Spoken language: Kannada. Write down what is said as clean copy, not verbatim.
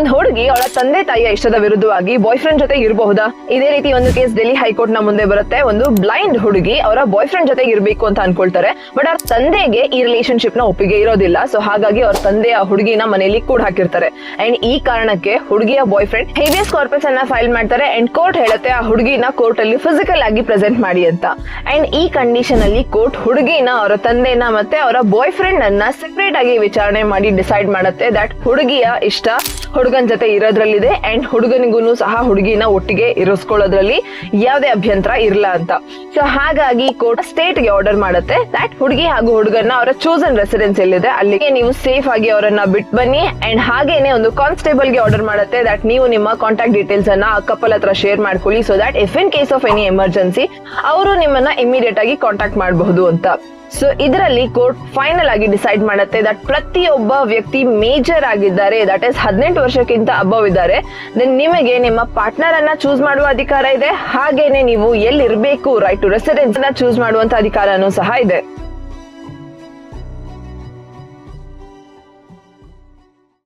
ಒಂದ್ ಹುಡುಗಿ ಅವಳ ತಂದೆ ತಾಯಿಯ ಇಷ್ಟದ ವಿರುದ್ಧವಾಗಿ ಬಾಯ್ ಫ್ರೆಂಡ್ ಜೊತೆ ಇರಬಹುದಾ? ಇದೇ ರೀತಿ ಒಂದು ಕೇಸ್ ಡೆಲ್ಲಿ ಹೈಕೋರ್ಟ್ ನ ಮುಂದೆ ಬರುತ್ತೆ. ಒಂದು ಬ್ಲೈಂಡ್ ಹುಡುಗಿ ಅವರ ಬಾಯ್ ಫ್ರೆಂಡ್ ಜೊತೆ ಇರಬೇಕು ಅಂತ ಅನ್ಕೊಳ್ತಾರೆ. ಬಟ್ ಅವ್ರ ತಂದೆಗೆ ಈ ರಿಲೇಶನ್ಶಿಪ್ ನ ಒಪ್ಪಿಗೆ ಇರೋದಿಲ್ಲ. ಸೊ ಹಾಗಾಗಿ ಅವ್ರ ತಂದೆ ಆ ಹುಡುಗಿನ ಮನೆಯಲ್ಲಿ ಕೂಡ ಹಾಕಿರ್ತಾರೆ. ಅಂಡ್ ಈ ಕಾರಣಕ್ಕೆ ಹುಡುಗಿಯ ಬಾಯ್ ಫ್ರೆಂಡ್ ಹೇಬಿಯಸ್ ಕಾರ್ಪಸ್ ಅನ್ನ ಫೈಲ್ ಮಾಡ್ತಾರೆ. ಅಂಡ್ ಕೋರ್ಟ್ ಹೇಳುತ್ತೆ ಆ ಹುಡುಗಿನ ಕೋರ್ಟ್ ಅಲ್ಲಿ ಫಿಸಿಕಲ್ ಆಗಿ ಪ್ರೆಸೆಂಟ್ ಮಾಡಿ ಅಂತ. ಅಂಡ್ ಈ ಕಂಡೀಷನ್ ಅಲ್ಲಿ ಕೋರ್ಟ್ ಹುಡುಗಿನ, ಅವರ ತಂದೆನ ಮತ್ತೆ ಅವರ ಬಾಯ್ ಫ್ರೆಂಡ್ ಅನ್ನ ಸೆಪರೇಟ್ ಆಗಿ ವಿಚಾರಣೆ ಮಾಡಿ ಡಿಸೈಡ್ ಮಾಡುತ್ತೆ ದಟ್ ಹುಡುಗಿಯ ಇಷ್ಟ ಹುಡುಗನ್ ಜೊತೆ ಇರೋದ್ರಲ್ಲಿದೆ ಅಂಡ್ ಹುಡುಗನಿಗೂ ಸಹ ಹುಡುಗಿನ ಒಟ್ಟಿಗೆ ಇರಿಸ್ಕೊಳ್ಳೋದ್ರಲ್ಲಿ ಯಾವುದೇ ಅಭ್ಯಂತರ ಇರಲ್ಲ ಅಂತ. ಸೊ ಹಾಗಾಗಿ ಕೋರ್ಟ್ ಸ್ಟೇಟ್ ಗೆ ಆರ್ಡರ್ ಮಾಡುತ್ತೆ ದಟ್ ಹುಡುಗಿ ಹಾಗೂ ಹುಡುಗನ ಅವರ ಚೂಸನ್ ರೆಸಿಡೆನ್ಸ್ ಎಲ್ಲಿದೆ ಅಲ್ಲಿಗೆ ನೀವು ಸೇಫ್ ಆಗಿ ಅವರನ್ನ ಬಿಟ್ ಬನ್ನಿ. ಅಂಡ್ ಹಾಗೇನೆ ಒಂದು ಕಾನ್ಸ್ಟೇಬಲ್ ಗೆ ಆರ್ಡರ್ ಮಾಡುತ್ತೆ ದಟ್ ನೀವು ನಿಮ್ಮ ಕಾಂಟ್ಯಾಕ್ಟ್ ಡೀಟೇಲ್ಸ್ ಅನ್ನ ಆ ಕಪಲ್ ಹತ್ರ ಶೇರ್ ಮಾಡ್ಕೊಳ್ಳಿ. So that if in case of any emergency ಅವರು ನಿಮ್ಮನ್ನ ಇಮಿಡಿಯೇಟ್ ಆಗಿ ಕಾಂಟ್ಯಾಕ್ಟ್ ಮಾಡಬಹುದು ಅಂತ. ಸೊ ಇದರಲ್ಲಿ ಕೋರ್ಟ್ ಫೈನಲ್ ಆಗಿ ಡಿಸೈಡ್ ಮಾಡುತ್ತೆ ದಟ್ ಪ್ರತಿಯೊಬ್ಬ ವ್ಯಕ್ತಿ ಮೇಜರ್ ಆಗಿದ್ದಾರೆ, ದಟ್ ಇಸ್ 18 ವರ್ಷಕ್ಕಿಂತ ಅಬವ್ ಇದ್ದಾರೆ, ದೆನ್ ನಿಮಗೆ ನಿಮ್ಮ ಪಾರ್ಟ್ನರ್ ಅನ್ನ ಚೂಸ್ ಮಾಡುವ ಅಧಿಕಾರ ಇದೆ. ಹಾಗೇನೆ ನೀವು ಎಲ್ಲಿರ್ಬೇಕು, ರೈಟ್ ಟು ರೆಸಿಡೆನ್ಸ್ ಅನ್ನ ಚೂಸ್ ಮಾಡುವಂತ ಅಧಿಕಾರನೂ ಸಹ ಇದೆ.